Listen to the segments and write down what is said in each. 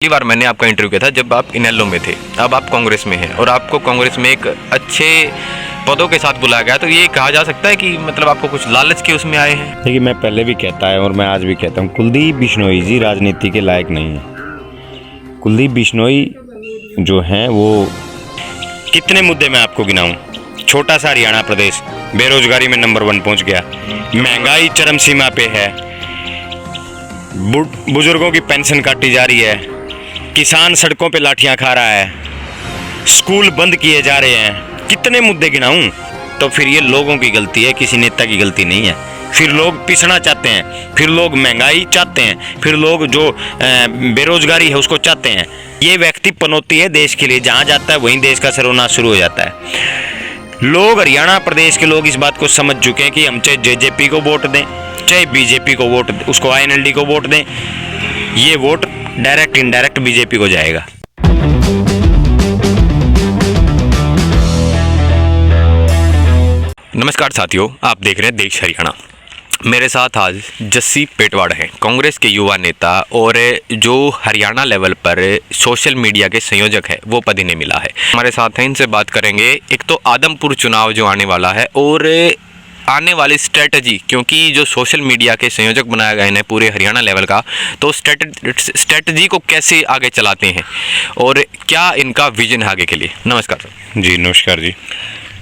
पहली बार मैंने आपका इंटरव्यू किया था जब आप इनेलो में थे, अब आप कांग्रेस में हैं और आपको कांग्रेस में एक अच्छे पदों के साथ बुलाया गया, तो ये कहा जा सकता है कि मतलब आपको कुछ लालच के उसमें आए हैं? देखिए, मैं पहले भी कहता है और मैं आज भी कहता हूँ, कुलदीप बिश्नोई जी राजनीति के लायक नहीं है। कुलदीप बिश्नोई जो हैं वो कितने मुद्दे मैं आपको गिनाऊं। छोटा सा हरियाणा प्रदेश बेरोजगारी में नंबर 1 पहुंच गया, महंगाई चरम सीमा पे है, बुजुर्गों की पेंशन काटी जा रही है, किसान सड़कों पे लाठियां खा रहा है, स्कूल बंद किए जा रहे हैं। कितने मुद्दे गिनाऊं? तो फिर ये लोगों की गलती है, किसी नेता की गलती नहीं है। फिर लोग पिसना चाहते हैं, फिर लोग महंगाई चाहते हैं, फिर लोग जो बेरोजगारी है उसको चाहते हैं। ये व्यक्ति पनौती है देश के लिए, जहाँ जाता है वहीं देश का सर्वनाश शुरू हो जाता है। लोग, हरियाणा प्रदेश के लोग इस बात को समझ चुके हैं कि हम चाहे जेजेपी को वोट दें, चाहे बीजेपी को वोट दें, उसको आईएनएलडी को वोट दें, ये वोट डायरेक्ट इनडायरेक्ट बीजेपी को जाएगा। नमस्कार साथियों, आप देख रहे हैं देश हरियाणा। मेरे साथ आज जस्सी पेटवाड़ हैं, कांग्रेस के युवा नेता और जो हरियाणा लेवल पर सोशल मीडिया के संयोजक है वो पद इन्हें मिला है। हमारे साथ हैं, इनसे बात करेंगे एक तो आदमपुर चुनाव जो आने वाला है और आने वाली स्ट्रेटजी, क्योंकि जो सोशल मीडिया के संयोजक बनाया गया इन्हें पूरे हरियाणा लेवल का, तो स्ट्रेटजी को कैसे आगे चलाते हैं और क्या इनका विजन है आगे के लिए। नमस्कार सर। जी नमस्कार जी।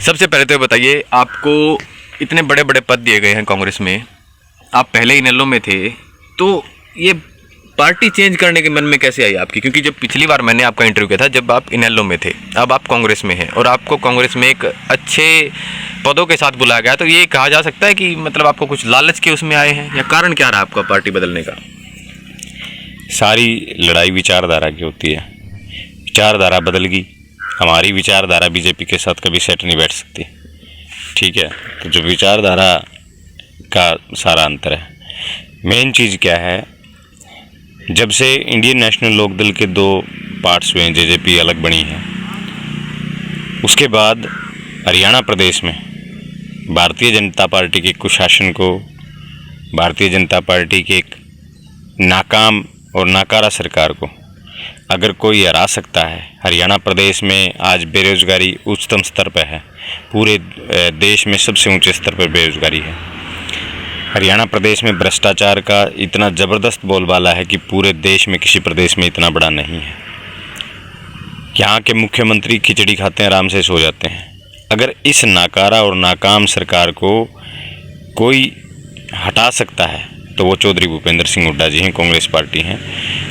सबसे पहले तो बताइए, आपको इतने बड़े बड़े पद दिए गए हैं कांग्रेस में, आप पहले इनेलो में थे, तो ये पार्टी चेंज करने के मन में कैसे आई आपकी? क्योंकि जब पिछली बार मैंने आपका इंटरव्यू किया था जब आप इनेलो में थे, अब आप कांग्रेस में हैं और आपको कांग्रेस में एक अच्छे पदों के साथ बुलाया गया, तो ये कहा जा सकता है कि मतलब आपको कुछ लालच के उसमें आए हैं, या कारण क्या रहा आपका पार्टी बदलने का? सारी लड़ाई विचारधारा की होती है। विचारधारा बदल गई, हमारी विचारधारा बीजेपी के साथ कभी सेट नहीं बैठ सकती, ठीक है। तो जो विचारधारा का सारा अंतर है, मेन चीज़ क्या है, जब से इंडियन नेशनल लोकदल के 2 पार्ट्स हुए, जेजेपी अलग बनी है, उसके बाद हरियाणा प्रदेश में भारतीय जनता पार्टी के कुशासन को, भारतीय जनता पार्टी के एक नाकाम और नाकारा सरकार को अगर कोई हरा सकता है। हरियाणा प्रदेश में आज बेरोजगारी उच्चतम स्तर पर है, पूरे देश में सबसे ऊंचे स्तर पर बेरोजगारी है। हरियाणा प्रदेश में भ्रष्टाचार का इतना ज़बरदस्त बोलबाला है कि पूरे देश में किसी प्रदेश में इतना बड़ा नहीं है। यहाँ के मुख्यमंत्री खिचड़ी खाते हैं, आराम से सो जाते हैं। अगर इस नाकारा और नाकाम सरकार को कोई हटा सकता है तो वो चौधरी भूपेंद्र सिंह हुड्डा जी हैं, कांग्रेस पार्टी हैं।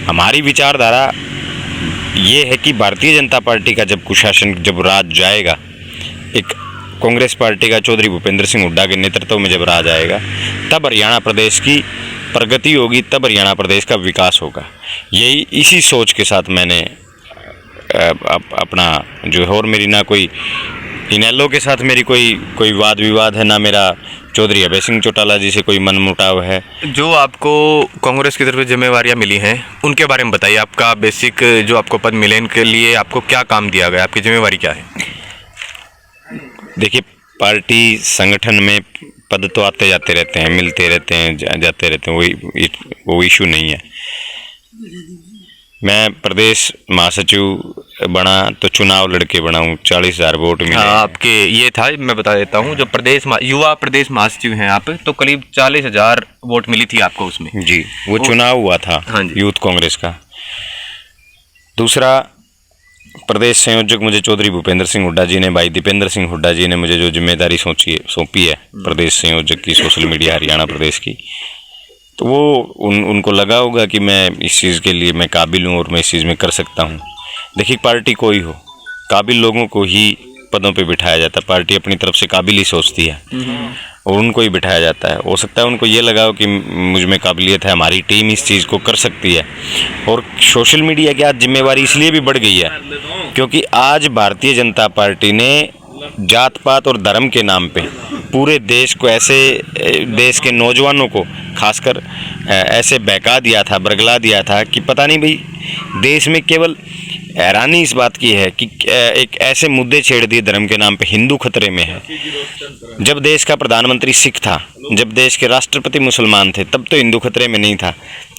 हमारी विचारधारा ये है कि भारतीय जनता पार्टी का जब कुशासन, जब राज जाएगा, एक कांग्रेस पार्टी का चौधरी भूपेंद्र सिंह हुड्डा के नेतृत्व में जब राज आएगा, तब हरियाणा प्रदेश की प्रगति होगी, तब हरियाणा प्रदेश का विकास होगा। यही इसी सोच के साथ मैंने अपना जो है, और मेरी ना कोई इनेलो के साथ मेरी कोई वाद विवाद है, ना मेरा चौधरी अभय सिंह चौटाला जी से कोई मनमुटाव है। जो आपको कांग्रेस की तरफ से जिम्मेवारियां मिली हैं उनके बारे में बताइए। आपका बेसिक जो आपको पद मिले, इनके लिए आपको क्या काम दिया गया, आपकी जिम्मेवारी क्या है? देखिए, पार्टी संगठन में पद तो आते जाते रहते हैं, मिलते रहते हैं, जाते रहते हैं, वो इशू नहीं है। मैं प्रदेश महासचिव बना तो चुनाव लड़के बना हूँ, 40,000 वोट मिले। हाँ, आपके ये था, मैं बता देता हूँ, जो युवा प्रदेश महासचिव हैं आप, तो करीब 40,000 वोट मिली थी आपको उसमें। जी, वो चुनाव हुआ था। हाँ जी। यूथ कांग्रेस का। दूसरा, प्रदेश संयोजक मुझे चौधरी भूपेंद्र सिंह हुड्डा जी ने, भाई दीपेंद्र सिंह हुड्डा जी ने मुझे जो जिम्मेदारी सौंपी है प्रदेश संयोजक की, सोशल मीडिया हरियाणा प्रदेश की, तो वो उनको लगा होगा कि मैं इस चीज़ के लिए मैं काबिल हूँ और मैं इस चीज़ में कर सकता हूँ। देखिए, पार्टी कोई हो, काबिल लोगों को ही पदों पे बिठाया जाता है। पार्टी अपनी तरफ से काबिल ही सोचती है और उनको ही बिठाया जाता है। हो सकता है उनको ये लगा हो कि मुझ में काबिलियत है, हमारी टीम इस चीज़ को कर सकती है। और सोशल मीडिया की आज जिम्मेवारी इसलिए भी बढ़ गई है क्योंकि आज भारतीय जनता पार्टी ने जात पात और धर्म के नाम पे पूरे देश को, ऐसे देश के नौजवानों को खासकर ऐसे बहका दिया था, बरगला दिया था कि पता नहीं भाई, देश में केवल हैरानी इस बात की है कि एक ऐसे मुद्दे छेड़ दिए धर्म के नाम पे, हिंदू खतरे में है। जब देश का प्रधानमंत्री सिख था, जब देश के राष्ट्रपति मुसलमान थे, तब तो हिंदू खतरे में नहीं था।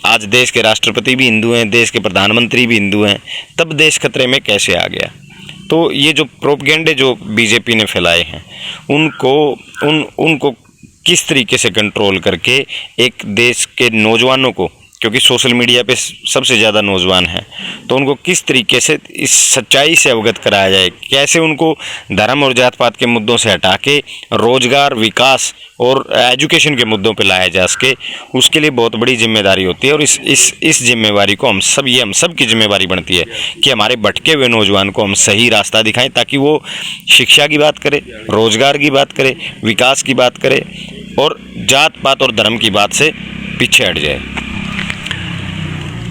आज देश के राष्ट्रपति भी हिंदू हैं, देश के प्रधानमंत्री भी हिंदू हैं, तब देश खतरे में कैसे आ गया? तो ये जो प्रोपगेंडे जो बीजेपी ने फैलाए हैं, उनको किस तरीके से कंट्रोल करके एक देश के नौजवानों को, क्योंकि सोशल मीडिया पे सबसे ज़्यादा नौजवान हैं, तो उनको किस तरीके से इस सच्चाई से अवगत कराया जाए, कैसे उनको धर्म और जात पात के मुद्दों से हटा के रोजगार, विकास और एजुकेशन के मुद्दों पे लाया जा सके, उसके लिए बहुत बड़ी जिम्मेदारी होती है। और इस जिम्मेवारी को हम सब की जिम्मेवारी बनती है कि हमारे भटके हुए नौजवान को हम सही रास्ता दिखाएं, ताकि वो शिक्षा की बात करे, रोजगार की बात करे, विकास की बात करे और जात पात और धर्म की बात से पीछे हट जाए।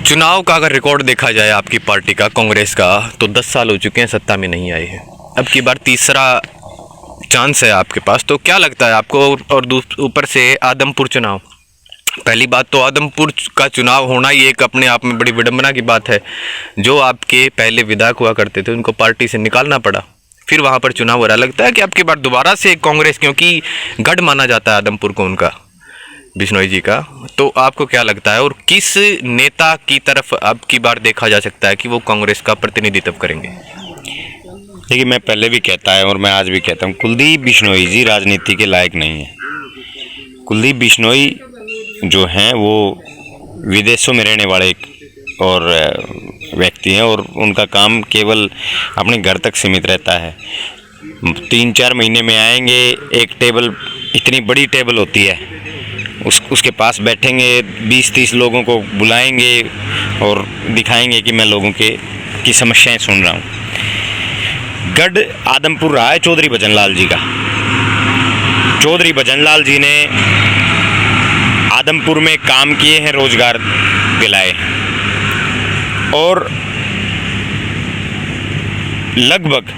चुनाव का अगर रिकॉर्ड देखा जाए आपकी पार्टी का, कांग्रेस का, तो 10 साल हो चुके हैं सत्ता में नहीं आई है। अब की बार तीसरा चांस है आपके पास, तो क्या लगता है आपको? और ऊपर से आदमपुर चुनाव, पहली बात तो आदमपुर का चुनाव होना ही एक अपने आप में बड़ी विडंबना की बात है। जो आपके पहले विधायक हुआ करते थे उनको पार्टी से निकालना पड़ा, फिर वहाँ पर चुनाव हो रहा। लगता है कि आपकी बार दोबारा से कांग्रेस, क्योंकि गढ़ माना जाता है आदमपुर को उनका, बिश्नोई जी का, तो आपको क्या लगता है और किस नेता की तरफ अब की बार देखा जा सकता है कि वो कांग्रेस का प्रतिनिधित्व करेंगे? देखिए, मैं पहले भी कहता है और मैं आज भी कहता हूँ, कुलदीप बिश्नोई जी राजनीति के लायक नहीं है। कुलदीप बिश्नोई जो हैं वो विदेशों में रहने वाले और व्यक्ति हैं और उनका काम केवल अपने घर तक सीमित रहता है। 3-4 महीने में आएंगे, एक टेबल, इतनी बड़ी टेबल होती है, उसके पास बैठेंगे, 20-30 लोगों को बुलाएंगे और दिखाएंगे कि मैं लोगों की समस्याएं सुन रहा हूँ। गढ़ आदमपुर रहा है चौधरी भजनलाल जी का। चौधरी भजनलाल जी ने आदमपुर में काम किए हैं, रोजगार दिलाए और लगभग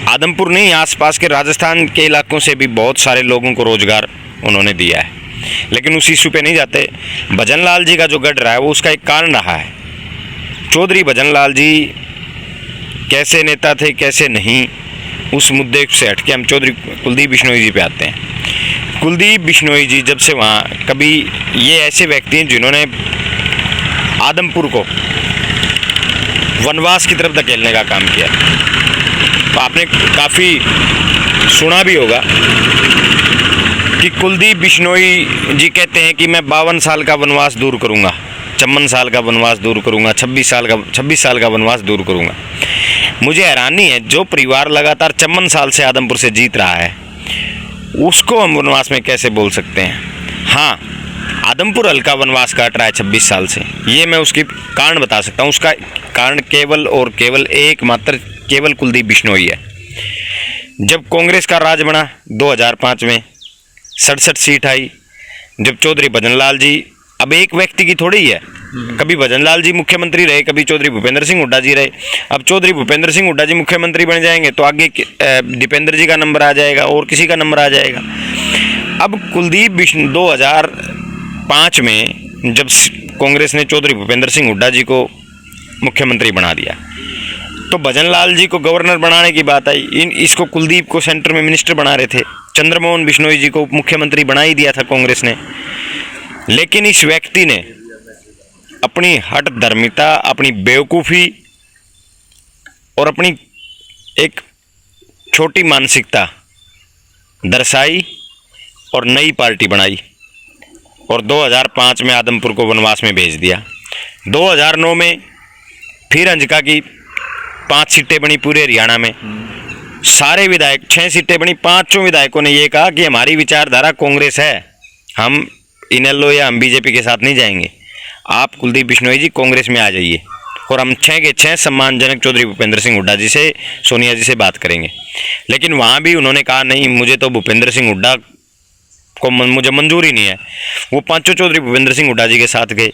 आदमपुर नहीं, आसपास के राजस्थान के इलाकों से भी बहुत सारे लोगों को रोजगार उन्होंने दिया है। लेकिन उस इशू पे नहीं जाते। भजनलाल जी का जो गढ़ रहा है वो उसका एक कारण रहा है। चौधरी भजनलाल जी कैसे नेता थे, कैसे नहीं, उस मुद्दे से हट के हम चौधरी कुलदीप बिश्नोई जी पे आते हैं। कुलदीप बिश्नोई जी जब से वहाँ, कभी ये ऐसे व्यक्ति हैं जिन्होंने आदमपुर को वनवास की तरफ धकेलने का काम किया। तो आपने काफ़ी सुना भी होगा कि कुलदीप बिश्नोई जी कहते हैं कि मैं 52 साल का वनवास दूर करूंगा, 54 साल का वनवास दूर करूंगा, 26 साल का वनवास दूर करूंगा। मुझे हैरानी है, जो परिवार लगातार 54 साल से आदमपुर से जीत रहा है उसको हम वनवास में कैसे बोल सकते हैं? हाँ, आदमपुर हल्का वनवास काट रहा है 26 साल से, ये मैं उसकी कारण बता सकता हूँ। उसका कारण केवल और केवल एकमात्र केवल कुलदीप बिश्नोई है। जब कांग्रेस का राज बना 2005 में 67 सीट आई, जब चौधरी भजनलाल जी, अब एक व्यक्ति की थोड़ी ही है, कभी भजनलाल जी मुख्यमंत्री रहे, कभी चौधरी भूपेंद्र सिंह हुड्डा जी रहे। अब चौधरी भूपेंद्र सिंह हुड्डा जी मुख्यमंत्री बन जाएंगे तो आगे दीपेंद्र जी का नंबर आ जाएगा और किसी का नंबर आ जाएगा। अब कुलदीप बिश्नोई 2005 में जब कांग्रेस ने चौधरी भूपेंद्र सिंह हुड्डा जी को मुख्यमंत्री बना दिया तो भजनलाल जी को गवर्नर बनाने की बात आई। इसको कुलदीप को सेंटर में मिनिस्टर बना रहे थे, चंद्रमोहन बिश्नोई जी को मुख्यमंत्री बना ही दिया था कांग्रेस ने। लेकिन इस व्यक्ति ने अपनी हठ धर्मिता, अपनी बेवकूफ़ी और अपनी एक छोटी मानसिकता दर्शाई और नई पार्टी बनाई और 2005 में आदमपुर को वनवास में भेज दिया। 2009 में फिर अंजका की 5 सीटें बनी पूरे हरियाणा में, सारे विधायक 6 सीटें बनी। 5 विधायकों ने ये कहा कि हमारी विचारधारा कांग्रेस है, हम इनेलो या हम बीजेपी के साथ नहीं जाएंगे, आप कुलदीप बिश्नोई जी कांग्रेस में आ जाइए और हम 6 के 6 सम्मानजनक चौधरी भूपेंद्र सिंह हुड्डा जी से, सोनिया जी से बात करेंगे। लेकिन वहाँ भी उन्होंने कहा नहीं, मुझे तो भूपेंद्र सिंह हुड्डा को मुझे मंजूर ही नहीं है। वो 5 चौधरी भूपेंद्र सिंह हुड्डा जी के साथ गए।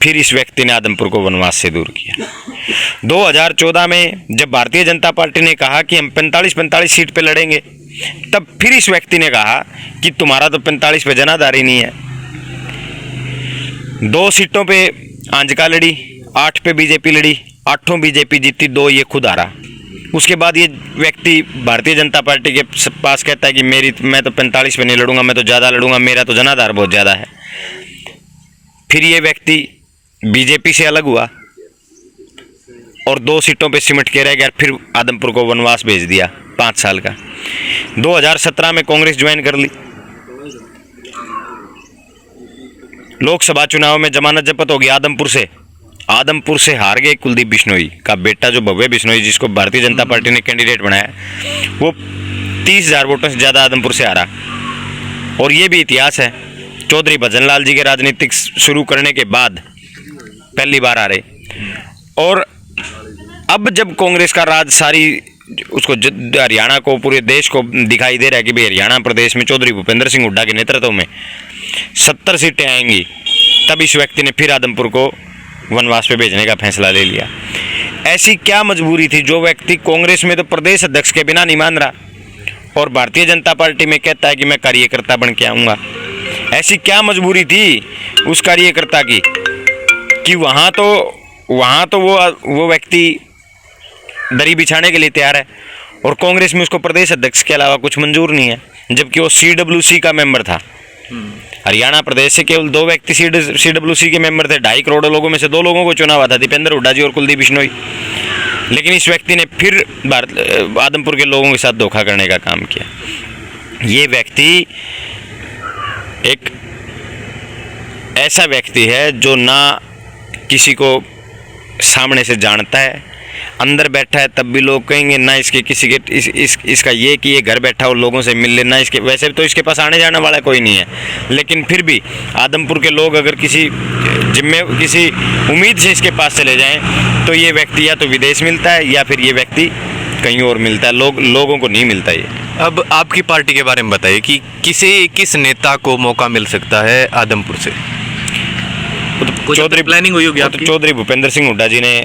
फिर इस व्यक्ति ने आदमपुर को वनवास से दूर किया। 2014 में जब भारतीय जनता पार्टी ने कहा कि हम 45 सीट पे लड़ेंगे, तब फिर इस व्यक्ति ने कहा कि तुम्हारा तो 45 पे जनाधार ही नहीं है। 2 सीटों पे आंजका लड़ी, 8 पे बीजेपी लड़ी, 8 बीजेपी जीती, 2 ये खुद हारा। उसके बाद ये व्यक्ति भारतीय जनता पार्टी के पास कहता है कि मैं तो 45 पे नहीं लड़ूंगा, मैं तो ज़्यादा लड़ूंगा, मेरा तो जनाधार बहुत ज़्यादा है। फिर ये व्यक्ति बीजेपी से अलग हुआ और 2 सीटों पे सिमट के रह गया, फिर आदमपुर को वनवास भेज दिया 5 साल का। 2017 में कांग्रेस ज्वाइन कर ली। लोकसभा चुनाव में जमानत जब्त हो गई आदमपुर से हार गए। कुलदीप बिश्नोई का बेटा जो भव्य बिश्नोई, जिसको भारतीय जनता पार्टी ने कैंडिडेट बनाया, वो 30,000 वोटों से ज़्यादा आदमपुर से हारा। और ये भी इतिहास है, चौधरी भजनलाल जी के राजनीतिक शुरू करने के बाद पहली बार आ रहे। और अब जब कांग्रेस का राज सारी उसको हरियाणा को, पूरे देश को दिखाई दे रहा है कि भाई हरियाणा प्रदेश में चौधरी भूपेंद्र सिंह हुड्डा के नेतृत्व में 70 सीटें आएंगी, तब इस व्यक्ति ने फिर आदमपुर को वनवास पे भेजने का फैसला ले लिया। ऐसी क्या मजबूरी थी? जो व्यक्ति कांग्रेस में तो प्रदेश अध्यक्ष के बिना नहीं मान रहा और भारतीय जनता पार्टी में कहता है कि मैं कार्यकर्ता बन के आऊँगा। ऐसी क्या मजबूरी थी उस कार्यकर्ता की कि वहाँ तो वो व्यक्ति दरी बिछाने के लिए तैयार है और कांग्रेस में उसको प्रदेश अध्यक्ष के अलावा कुछ मंजूर नहीं है, जबकि वो CWC का मेंबर था। हरियाणा प्रदेश से केवल 2 व्यक्ति CWC के मेंबर थे। 2.5 करोड़ लोगों में से 2 लोगों को चुना हुआ था, दीपेंद्र हुड्डा जी और कुलदीप बिश्नोई। लेकिन इस व्यक्ति ने फिर आदमपुर के लोगों के साथ धोखा करने का काम किया। ये व्यक्ति एक ऐसा व्यक्ति है जो ना किसी को सामने से जानता है, अंदर बैठा है तब भी लोग कहेंगे ना इसके किसी के इसका ये कि ये घर बैठा हो लोगों से मिल लेना, इसके वैसे तो इसके पास आने जाने वाला कोई नहीं है। लेकिन फिर भी आदमपुर के लोग अगर किसी उम्मीद से इसके पास चले जाएं तो ये व्यक्ति या तो विदेश मिलता है या फिर ये व्यक्ति कहीं और मिलता है, लोगों को नहीं मिलता ये। अब आपकी पार्टी के बारे में बताइए कि किस नेता को मौका मिल सकता है आदमपुर से? चौधरी प्लानिंग हुई होगी आपकी? चौधरी भूपेंद्र सिंह हुड्डा जी ने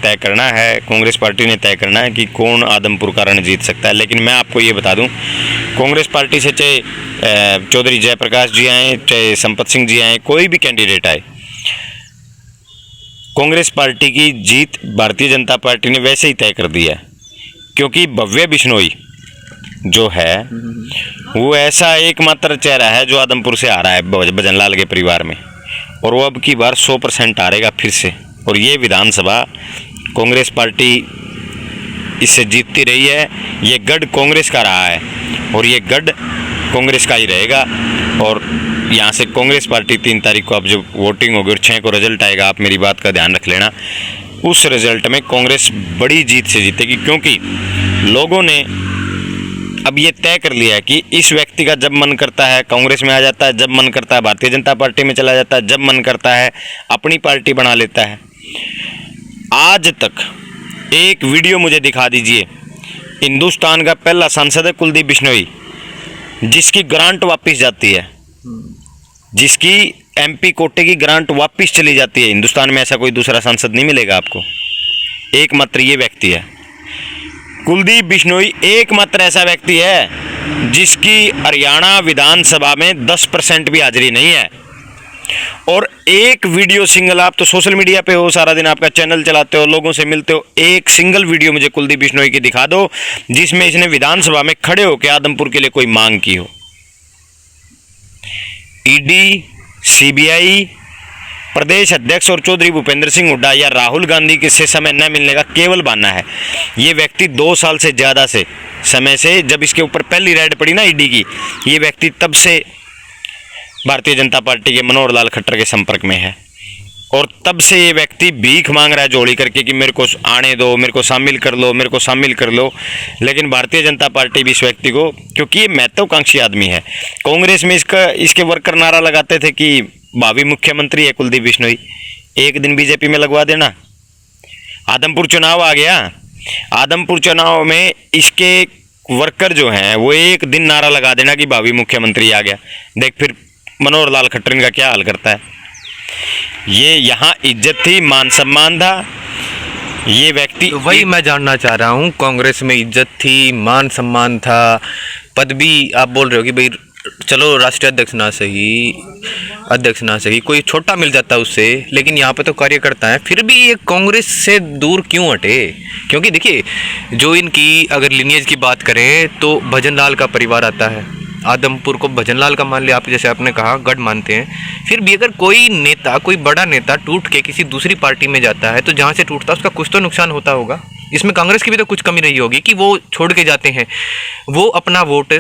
तय करना है, कांग्रेस पार्टी ने तय करना है कि कौन आदमपुर का रण जीत सकता है। लेकिन मैं आपको ये बता दूं, कांग्रेस पार्टी से चाहे चौधरी जयप्रकाश जी आए, चाहे संपत सिंह जी आए, कोई भी कैंडिडेट आए, कांग्रेस पार्टी की जीत भारतीय जनता पार्टी ने वैसे ही तय कर दी है। क्योंकि भव्य बिश्नोई जो है वो ऐसा एकमात्र चेहरा है जो आदमपुर से आ रहा है भजनलाल के परिवार में, और वो अब की बार 100% हारेगा फिर से। और ये विधानसभा कांग्रेस पार्टी इससे जीतती रही है, ये गढ़ कांग्रेस का रहा है और ये गढ़ कांग्रेस का ही रहेगा। और यहाँ से कांग्रेस पार्टी 3 तारीख को अब जब वोटिंग होगी और 6 को रिजल्ट आएगा, आप मेरी बात का ध्यान रख लेना, उस रिजल्ट में कांग्रेस बड़ी जीत से जीतेगी। क्योंकि लोगों ने अब ये तय कर लिया है कि इस व्यक्ति का जब मन करता है कांग्रेस में आ जाता है, जब मन करता है भारतीय जनता पार्टी में चला जाता है, जब मन करता है अपनी पार्टी बना लेता है। आज तक एक वीडियो मुझे दिखा दीजिए, हिंदुस्तान का पहला सांसद है कुलदीप बिश्नोई, जिसकी ग्रांट वापस जाती है, जिसकी MP कोटे की ग्रांट वापस चली जाती है। हिंदुस्तान में ऐसा कोई दूसरा सांसद नहीं मिलेगा आपको, एकमात्र ये व्यक्ति है। कुलदीप बिश्नोई एकमात्र ऐसा व्यक्ति है जिसकी हरियाणा विधानसभा में 10% भी हाजिरी नहीं है। और एक वीडियो सिंगल, आप तो सोशल मीडिया पे हो, सारा दिन आपका चैनल चलाते हो, लोगों से मिलते हो, एक सिंगल वीडियो मुझे कुलदीप बिश्नोई की दिखा दो जिसमें इसने विधानसभा में खड़े होकर आदमपुर के लिए कोई मांग की हो। ED, CBI, प्रदेश अध्यक्ष और चौधरी भूपेंद्र सिंह हुड्डा या राहुल गांधी के से समय न मिलने का केवल बहाना है। ये व्यक्ति 2 साल से ज़्यादा से समय से, जब इसके ऊपर पहली रेड पड़ी ना ED की, ये व्यक्ति तब से भारतीय जनता पार्टी के मनोहर लाल खट्टर के संपर्क में है। और तब से ये व्यक्ति भीख मांग रहा है जोड़ी करके कि मेरे को आने दो, मेरे को शामिल कर लो, मेरे को शामिल कर लो। लेकिन भारतीय जनता पार्टी भी इस व्यक्ति को, क्योंकि ये महत्वाकांक्षी आदमी है, कांग्रेस में इसके वर्कर नारा लगाते थे कि भावी मुख्यमंत्री है कुलदीप बिश्नोई, एक दिन बीजेपी में लगवा देना। आदमपुर चुनाव आ गया, आदमपुर चुनाव में इसके वर्कर जो हैं वो एक दिन नारा लगा देना कि भावी मुख्यमंत्री आ गया। देख फिर मनोहर लाल खट्टर इनका क्या हाल करता है। ये यहाँ इज्जत थी, मान सम्मान था, ये व्यक्ति तो वही मैं जानना चाह रहा हूँ। कांग्रेस में इज्जत थी, मान सम्मान था, पद भी आप बोल रहे हो कि भाई चलो राष्ट्रीय अध्यक्ष ना सही कोई छोटा मिल जाता है उससे, लेकिन यहाँ पे तो कार्यकर्ता है, फिर भी ये कांग्रेस से दूर क्यों हटे? क्योंकि देखिए, जो इनकी अगर लिनिएज की बात करें तो भजनलाल का परिवार आता है, आदमपुर को भजनलाल का मान लिया आप, जैसे आपने कहा गढ़ मानते हैं। फिर भी अगर कोई नेता, कोई बड़ा नेता टूट के किसी दूसरी पार्टी में जाता है तो जहाँ से टूटता है उसका कुछ तो नुकसान होता होगा। इसमें कांग्रेस की भी तो कुछ कमी रही होगी कि वो छोड़ के जाते हैं, वो अपना वोट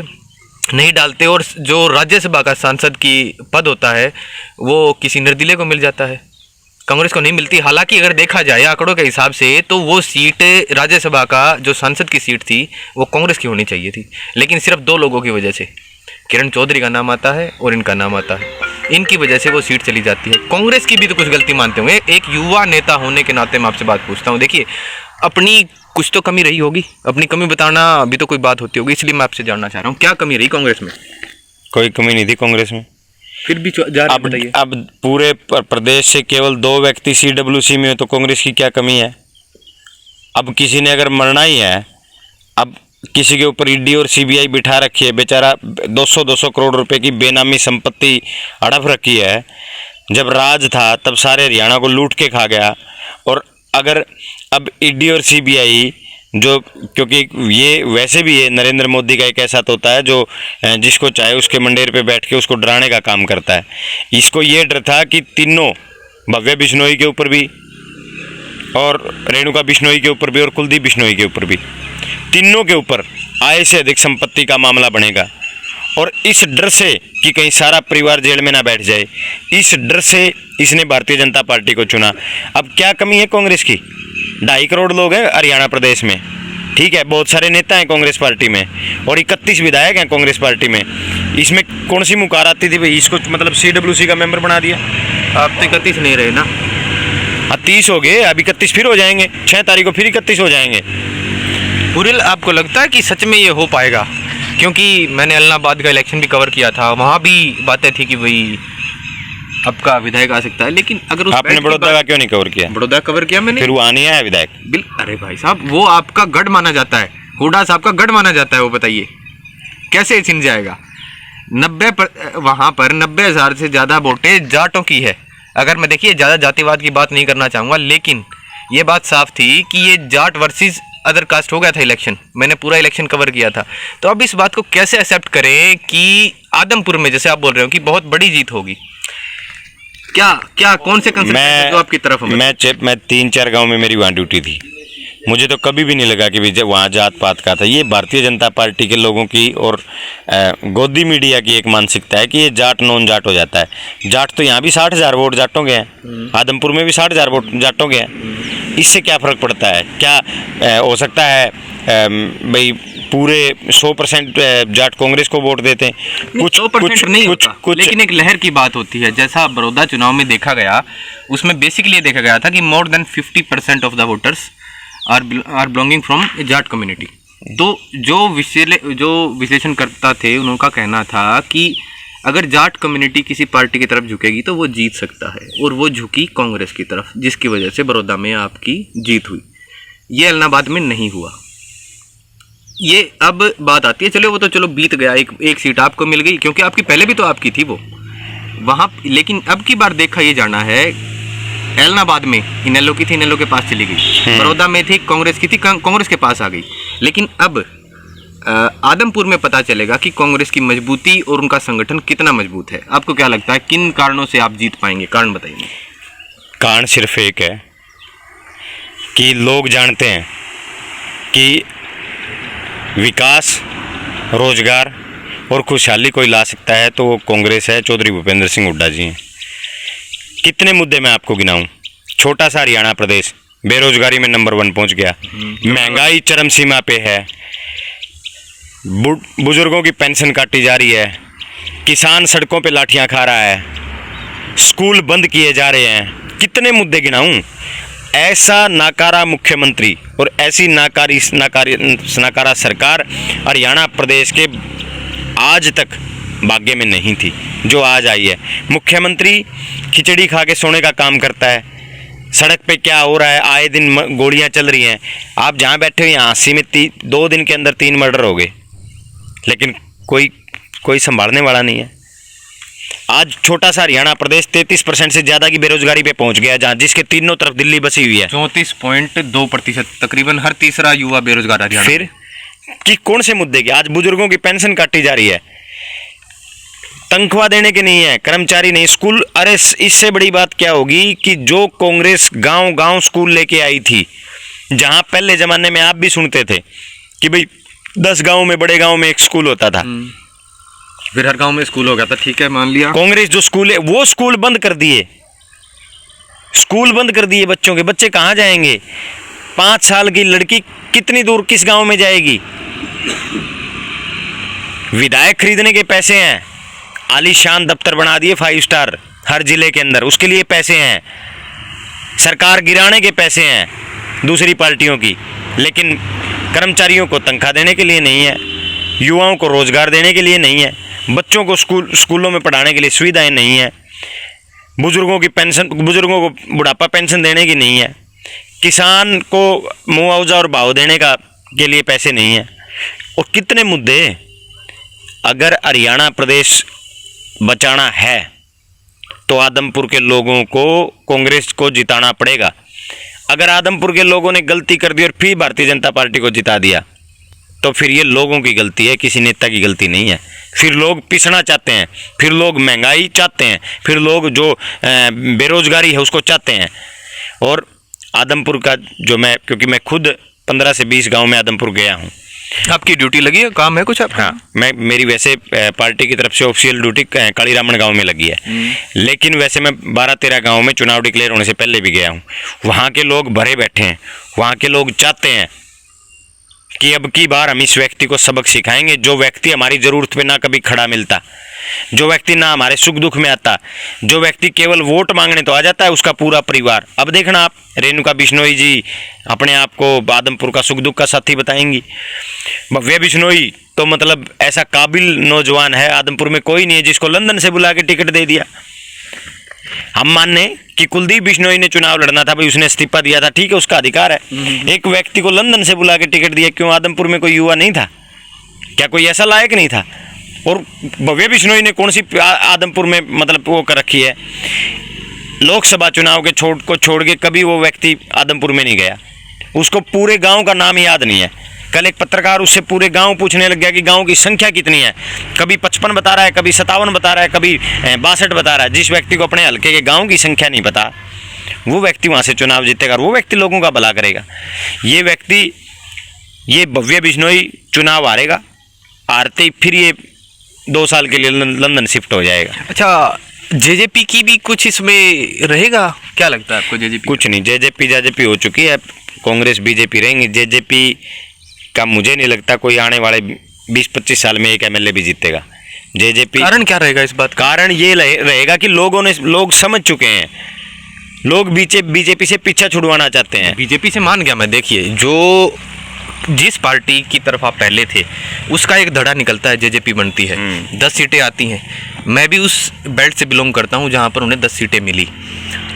नहीं डालते और जो राज्यसभा का सांसद की पद होता है वो किसी निर्दलीय को मिल जाता है, कांग्रेस को नहीं मिलती। हालांकि अगर देखा जाए आंकड़ों के हिसाब से तो वो सीट राज्यसभा का जो सांसद की सीट थी वो कांग्रेस की होनी चाहिए थी, लेकिन सिर्फ 2 लोगों की वजह से, किरण चौधरी का नाम आता है और इनका नाम आता है, इनकी वजह से वो सीट चली जाती है। कांग्रेस की भी तो कुछ गलती मानते होंगे। एक युवा नेता होने के नाते मैं आपसे बात पूछता हूँ, देखिए अपनी कुछ तो कमी रही होगी, अपनी कमी बताना भी तो कोई बात होती होगी, इसलिए मैं आपसे जानना चाह रहा हूँ क्या कमी रही कांग्रेस में? कोई कमी नहीं थी कांग्रेस में, फिर भी जा रहे बताइए। अब पूरे प्रदेश से केवल 2 व्यक्ति CWC में हो तो कांग्रेस की क्या कमी है? अब किसी ने अगर मरना ही है, अब किसी के ऊपर ईडी और CBI बिठा रखी है, बेचारा 200-200 करोड़ रुपए की बेनामी संपत्ति हड़प रखी है। जब राज था तब सारे हरियाणा को लूट के खा गया, और अगर अब ईडी और CBI जो, क्योंकि ये वैसे भी ये नरेंद्र मोदी का एक ऐसा तोता है जो जिसको चाहे उसके मंडेर पे बैठ के उसको डराने का काम करता है। इसको ये डर था कि तीनों, भव्य बिश्नोई के ऊपर भी और रेणुका बिश्नोई के ऊपर भी और कुलदीप बिश्नोई के ऊपर भी, तीनों के ऊपर आय से अधिक संपत्ति का मामला बनेगा, और इस डर से कि कहीं सारा परिवार जेल में ना बैठ जाए, इस डर से इसने भारतीय जनता पार्टी को चुना। अब क्या कमी है कांग्रेस की? 2.5 करोड़ लोग हैं हरियाणा प्रदेश में, ठीक है, बहुत सारे नेता हैं कांग्रेस पार्टी में और 31 विधायक हैं कांग्रेस पार्टी में। इसमें कौन सी मुकार आती थी भाई? इसको मतलब CWC का मेंबर बना दिया। आप तो 31 नहीं रहे ना? 30 हो गए, अभी 31 फिर हो जाएंगे, 6 तारीख को फिर 31 हो जाएंगे। पुरिल, आपको लगता है कि सच में ये हो पाएगा? क्योंकि मैंने इलाहाबाद का इलेक्शन भी कवर किया था, वहाँ भी बातें थी कि भाई आपका विधायक आ सकता है, लेकिन अगर उस आपने बड़ौदा का क्यों नहीं कवर किया? बड़ौदा कवर किया मैंने, फिर वो आने आया विधायक। अरे भाई साहब, वो आपका गढ़ माना जाता है, हुड्डा साहब का गढ़ माना जाता है, वो बताइए कैसे छिन जाएगा? 90 पर वहाँ पर 90,000 से ज़्यादा वोटें जाटों की है। अगर मैं देखिए ज़्यादा जातिवाद की बात नहीं करना चाहूँगा, लेकिन ये बात साफ थी कि ये जाट वर्सेस अदर कास्ट हो गया था इलेक्शन, मैंने पूरा इलेक्शन कवर किया था। तो अब इस बात को कैसे एक्सेप्ट करें कि आदमपुर में, जैसे आप बोल रहे हो कि बहुत बड़ी जीत होगी, क्या कौन से कंसेप्ट जो आपकी तरफ? मैं 3-4 गांव में मेरी वहाँ ड्यूटी थी, मुझे तो कभी भी नहीं लगा कि विजय वहाँ जात पात का था। ये भारतीय जनता पार्टी के लोगों की और गोदी मीडिया की एक मानसिकता है कि ये जाट नॉन जाट हो जाता है। जाट तो यहाँ भी 60,000 वोट जाटों के हैं, आदमपुर में भी 60,000 वोट जाटों के हैं। इससे क्या फ़र्क पड़ता है? क्या हो सकता है भाई पूरे 100% जाट कांग्रेस को वोट देते हैं? कुछ 100% नहीं होता, लेकिन एक लहर की बात होती है। जैसा बड़ौदा चुनाव में देखा गया, उसमें बेसिकली देखा गया था कि more than 50% of the voters are belonging from Jat community. तो जो विश्लेषणकर्ता थे उनका कहना था कि अगर जाट कम्युनिटी किसी पार्टी की तरफ झुकेगी तो वो जीत सकता है, और वो झुकी कांग्रेस की तरफ, जिसकी वजह से बड़ौदा में आपकी जीत हुई। ये इलाहाबाद में नहीं हुआ। ये अब बात आती है, चलो वो तो चलो बीत गया, एक सीट आपको मिल गई क्योंकि आपकी पहले भी तो आपकी थी वो वहाँ। लेकिन अब की बार देखा ये जाना है, इलाहाबाद में इनेलो की थी, इनेलो के पास चली गई, बड़ौदा में थी कांग्रेस की थी, कांग्रेस के पास आ गई। लेकिन अब आदमपुर में पता चलेगा कि कांग्रेस की मजबूती और उनका संगठन कितना मजबूत है। आपको क्या लगता है किन कारणों से आप जीत पाएंगे? कारण बताइए। कारण सिर्फ एक है कि लोग जानते हैं कि विकास, रोजगार और खुशहाली कोई ला सकता है तो वो कांग्रेस है, चौधरी भूपेंद्र सिंह हुड्डा जी हैं। कितने मुद्दे मैं आपको गिनाऊं? छोटा सा हरियाणा प्रदेश बेरोजगारी में नंबर 1 पहुंच गया, महंगाई चरम सीमा पे है, बुजुर्गों की पेंशन काटी जा रही है, किसान सड़कों पे लाठियां खा रहा है, स्कूल बंद किए जा रहे हैं। कितने मुद्दे गिनाऊं? ऐसा नाकारा मुख्यमंत्री और ऐसी नाकारा सरकार हरियाणा प्रदेश के आज तक भाग्य में नहीं थी जो आज आई है। मुख्यमंत्री खिचड़ी खा के सोने का काम करता है। सड़क पे क्या हो रहा है? आए दिन गोलियां चल रही हैं। आप जहाँ बैठे हो यहाँ 80 में 2 दिन के अंदर 3 मर्डर हो गए, लेकिन कोई कोई संभालने वाला नहीं है। आज छोटा सा हरियाणा प्रदेश 33% से ज़्यादा की बेरोजगारी पे पहुंच गया, जहाँ जिसके तीनों तरफ दिल्ली बसी हुई है। 34.2%, तकरीबन हर तीसरा युवा बेरोजगार हरियाणा। फिर कि कौन से मुद्दे की? आज बुजुर्गों की पेंशन काटी जा रही है, तनख्वाह देने के नहीं है, कर्मचारी नहीं, स्कूल। अरे इससे बड़ी बात क्या होगी कि जो कांग्रेस गांव गांव स्कूल लेके आई थी, जहां पहले जमाने में आप भी सुनते थे कि भाई 10 गांव में, बड़े गांव में एक स्कूल होता था, फिर हर गांव में स्कूल हो गया था, ठीक है मान लिया। कांग्रेस जो स्कूल है वो स्कूल बंद कर दिए, स्कूल बंद कर दिए बच्चों के। बच्चे कहाँ जाएंगे? 5 साल की लड़की कितनी दूर किस गांव में जाएगी? विधायक खरीदने के पैसे हैं, आलीशान दफ्तर बना दिए 5 स्टार हर जिले के अंदर, उसके लिए पैसे हैं। सरकार गिराने के पैसे हैं दूसरी पार्टियों की, लेकिन कर्मचारियों को तनख्वाह देने के लिए नहीं है, युवाओं को रोजगार देने के लिए नहीं है, बच्चों को स्कूलों में पढ़ाने के लिए सुविधाएं नहीं है, बुजुर्गों की पेंशन, बुजुर्गों को बुढ़ापा पेंशन देने की नहीं है, किसान को मुआवजा और भाव देने का के लिए पैसे नहीं है। और कितने मुद्दे। अगर हरियाणा प्रदेश बचाना है तो आदमपुर के लोगों को कांग्रेस को जिताना पड़ेगा। अगर आदमपुर के लोगों ने गलती कर दी और फिर भारतीय जनता पार्टी को जिता दिया तो फिर ये लोगों की गलती है, किसी नेता की गलती नहीं है। फिर लोग पिसना चाहते हैं, फिर लोग महंगाई चाहते हैं, फिर लोग जो बेरोजगारी है उसको चाहते हैं। और आदमपुर का जो क्योंकि मैं खुद 15 से 20 गांव में आदमपुर गया हूं। आपकी ड्यूटी लगी है, काम है कुछ आपका? हाँ, मेरी वैसे पार्टी की तरफ से ऑफिशियल ड्यूटी कालीरामन गांव में लगी है, लेकिन वैसे मैं 12-13 गांव में चुनाव डिक्लेयर होने से पहले भी गया हूं। वहां के लोग भरे बैठे हैं, वहां के लोग चाहते हैं कि अब की बार हम इस व्यक्ति को सबक सिखाएंगे, जो व्यक्ति हमारी ज़रूरत पे ना कभी खड़ा मिलता, जो व्यक्ति ना हमारे सुख दुख में आता, जो व्यक्ति केवल वोट मांगने तो आ जाता है, उसका पूरा परिवार। अब देखना आप, रेणुका बिश्नोई जी अपने आप को आदमपुर का सुख दुख का साथी बताएंगी। भव्या बिश्नोई तो मतलब ऐसा काबिल नौजवान है, आदमपुर में कोई नहीं है जिसको लंदन से बुला के टिकट दे दिया। हम माने कि कुलदीप बिश्नोई ने चुनाव लड़ना था, भाई उसने इस्तीफा दिया था, ठीक है उसका अधिकार है। एक व्यक्ति को लंदन से बुला के टिकट दिया, क्यों? आदमपुर में कोई युवा नहीं था क्या? कोई ऐसा लायक नहीं था? और भव्या बिश्नोई ने कौन सी आदमपुर में मतलब वो कर रखी है? लोकसभा चुनाव के छोड़ के कभी वो व्यक्ति आदमपुर में नहीं गया, उसको पूरे गांव का नाम याद नहीं है। कल एक पत्रकार उससे पूरे गांव पूछने लग गया कि गांव की संख्या कितनी है, कभी 55 बता रहा है, कभी 57 बता रहा है, कभी 62 बता रहा है। जिस व्यक्ति को अपने हल्के के गांव की संख्या नहीं पता, वो व्यक्ति वहां से चुनाव जीतेगा, वो व्यक्ति लोगों का भला करेगा। ये व्यक्ति, ये भव्या बिश्नोई चुनाव हारेगा, हारते ही फिर ये 2 साल के लिए लंदन शिफ्ट हो जाएगा। अच्छा, जेजेपी की भी कुछ इसमें रहेगा, क्या लगता है आपको? जेजेपी कुछ नहीं, जेजेपी हो चुकी है, कांग्रेस बीजेपी रहेंगी। जेजेपी का मुझे नहीं लगता कोई आने वाले 20-25 साल में एक एमएलए भी जीतेगा। जेजेपी कारण क्या रहेगा इस बात का? कारण ये रहेगा कि लोग समझ चुके हैं, लोग बीजेपी से पीछा छुड़वाना चाहते हैं। बीजेपी से मान गया मैं। देखिए, जो जिस पार्टी की तरफ आप पहले थे उसका एक धड़ा निकलता है, जेजेपी बनती है, 10 सीटें आती हैं। मैं भी उस बेल्ट से बिलोंग करता हूं जहां पर उन्हें 10 सीटें मिली,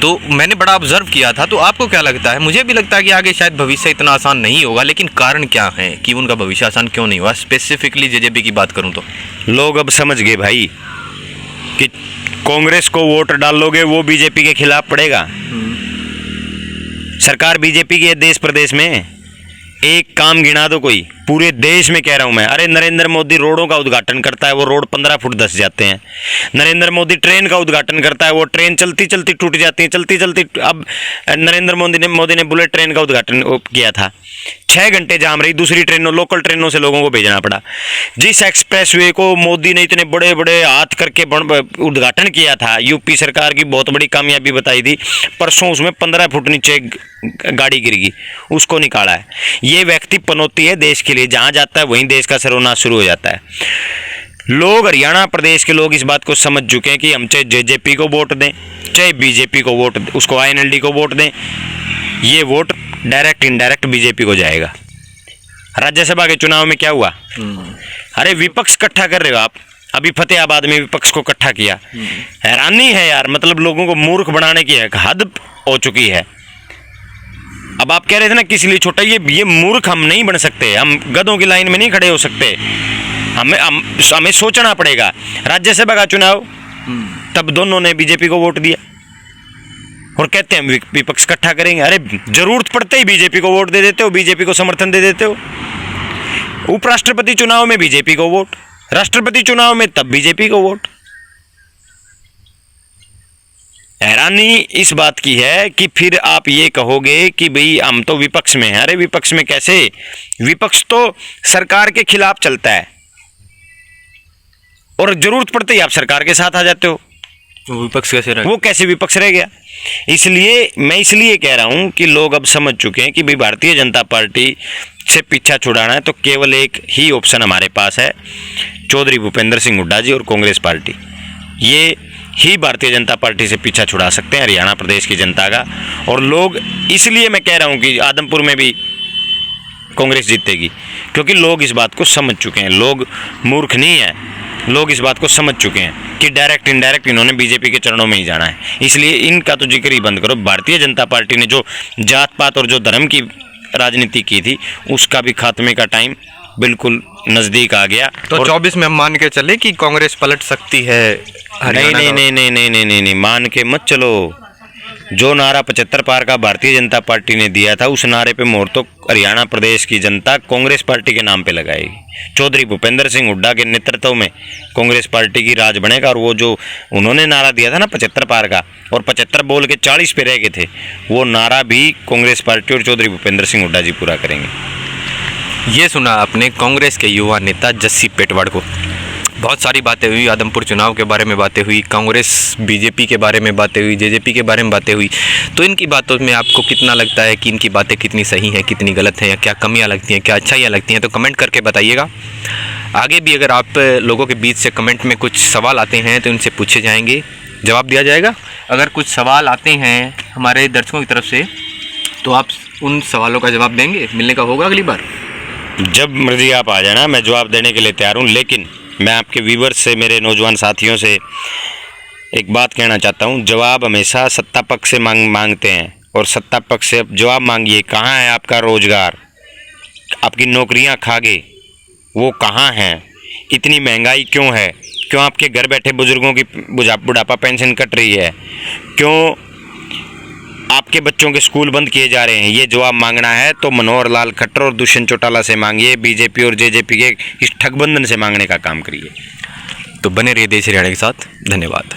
तो मैंने बड़ा ऑब्जर्व किया था। तो आपको क्या लगता है? मुझे भी लगता है कि आगे शायद भविष्य इतना आसान नहीं होगा, लेकिन कारण क्या है कि उनका भविष्य आसान क्यों नहीं हुआ? स्पेसिफिकली जेजेपी की बात करूं तो लोग अब समझ गए भाई कि कांग्रेस को वोट डालोगे वो बीजेपी के खिलाफ पड़ेगा। सरकार बीजेपी की है देश प्रदेश में, एक काम गिना दो कोई, पूरे देश में कह रहा हूं मैं। अरे नरेंद्र मोदी रोडों का उद्घाटन करता है, वो रोड 15 फुट धंस जाते हैं। नरेंद्र मोदी ट्रेन का उद्घाटन करता है, वो ट्रेन चलती चलती टूट जाती है, चलती चलती। अब नरेंद्र मोदी ने बुलेट ट्रेन का उद्घाटन किया था, 6 घंटे जाम रही, दूसरी ट्रेनों, लोकल ट्रेनों से लोगों को भेजना पड़ा। जिस एक्सप्रेसवे को मोदी ने इतने बड़े बड़े हाथ करके उद्घाटन किया था, यूपी सरकार की बहुत बड़ी कामयाबी बताई थी, परसों उसमें 15 फुट नीचे गाड़ी गिर गई, उसको निकाला है। ये व्यक्ति पनौती है देश के लिए, जहां जाता है वहीं देश का सर्वनाश शुरू हो जाता है। लोग, हरियाणा प्रदेश के लोग इस बात को समझ चुके हैं कि हम चाहे जेजेपी को वोट दें, चाहे बीजेपी को वोट, उसको आईएनएलडी को वोट दें, ये वोट डायरेक्ट इनडायरेक्ट बीजेपी को जाएगा। राज्यसभा के चुनाव में क्या हुआ? अरे विपक्ष इकट्ठा कर रहे हो आप, अभी फतेहाबाद में विपक्ष को इकट्ठा किया। हैरानी है यार, मतलब लोगों को मूर्ख बनाने की हद हो चुकी है। अब आप कह रहे थे ना किस लिए छोटा, ये मूर्ख हम नहीं बन सकते, हम गधों की लाइन में नहीं खड़े हो सकते। हमें सोचना पड़ेगा। राज्यसभा का चुनाव तब दोनों ने बीजेपी को वोट दिया और कहते हैं विपक्ष इकट्ठा करेंगे। अरे जरूरत पड़ते ही बीजेपी को वोट दे देते हो, बीजेपी को समर्थन दे देते हो। उपराष्ट्रपति चुनाव में बीजेपी को वोट, राष्ट्रपति चुनाव में तब बीजेपी को वोट। हैरानी इस बात की है कि फिर आप ये कहोगे कि भाई हम तो विपक्ष में हैं। अरे विपक्ष में कैसे? विपक्ष तो सरकार के खिलाफ चलता है और जरूरत पड़ते ही आप सरकार के साथ आ जाते हो। वो विपक्ष कैसे रहे? वो कैसे विपक्ष रह गया? इसलिए मैं कह रहा हूं कि लोग अब समझ चुके हैं कि भाई भारतीय जनता पार्टी से पीछा छुड़ाना है तो केवल एक ही ऑप्शन हमारे पास है, चौधरी भूपेंद्र सिंह हुड्डा जी और कांग्रेस पार्टी। ये ही भारतीय जनता पार्टी से पीछा छुड़ा सकते हैं हरियाणा प्रदेश की जनता का। और लोग, इसलिए मैं कह रहा हूं कि आदमपुर में भी कांग्रेस जीतेगी, क्योंकि लोग इस बात को समझ चुके हैं। लोग मूर्ख नहीं है, लोग इस बात को समझ चुके हैं कि डायरेक्ट इनडायरेक्ट इन्होंने बीजेपी के चरणों में ही जाना है। इसलिए इनका तो जिक्र ही बंद करो। भारतीय जनता पार्टी ने जो जात पात और जो धर्म की राजनीति की थी उसका भी खात्मे का टाइम बिल्कुल नज़दीक आ गया। तो 24 में हम मान के चले कि कांग्रेस पलट सकती है हरियाणा? नहीं, मान के मत चलो। जो नारा 75 पार का भारतीय जनता पार्टी ने दिया था, उस नारे पे मोहर तो हरियाणा प्रदेश की जनता कांग्रेस पार्टी के नाम पे लगाएगी। चौधरी भूपेंद्र सिंह हुड्डा के नेतृत्व में कांग्रेस पार्टी की राज बनेगा। और वो जो उन्होंने नारा दिया था ना 75 पार का, और 75 बोल के 40 पे रह गए थे, वो नारा भी कांग्रेस पार्टी और चौधरी भूपेंद्र सिंह हुड्डा जी पूरा करेंगे। ये सुना आपने कांग्रेस के युवा नेता जस्सी पेटवाड़ को। बहुत सारी बातें हुई, आदमपुर चुनाव के बारे में बातें हुई, कांग्रेस बीजेपी के बारे में बातें हुई, जेजेपी के बारे में बातें हुई। तो इनकी बातों में आपको कितना लगता है कि इनकी बातें कितनी सही हैं, कितनी गलत हैं, या क्या कमियां लगती हैं, क्या अच्छाइयाँ लगती हैं? तो कमेंट करके बताइएगा। आगे भी अगर आप लोगों के बीच से कमेंट में कुछ सवाल आते हैं तो इनसे पूछे जाएंगे, जवाब दिया जाएगा। अगर कुछ सवाल आते हैं हमारे दर्शकों की तरफ से तो आप उन सवालों का जवाब देंगे? मिलने का होगा अगली बार? जब मर्जी आप आ जाना, मैं जवाब देने के लिए तैयार हूँ। लेकिन मैं आपके व्यूवर्स से, मेरे नौजवान साथियों से एक बात कहना चाहता हूँ। जवाब हमेशा सत्ता पक्ष से मांगते हैं, और सत्ता पक्ष से जवाब मांगिए। कहाँ है आपका रोजगार? आपकी नौकरियाँ खा गए, वो कहाँ हैं? इतनी महंगाई क्यों है? क्यों आपके घर बैठे बुजुर्गों की बुढ़ापा पेंशन कट रही है? क्यों आपके बच्चों के स्कूल बंद किए जा रहे हैं? ये जवाब मांगना है तो मनोहर लाल खट्टर और दुष्यंत चौटाला से मांगिए। बीजेपी और जेजेपी के इस ठगबंधन से मांगने का काम करिए। तो बने रहिए देश हरियाणा के साथ। धन्यवाद।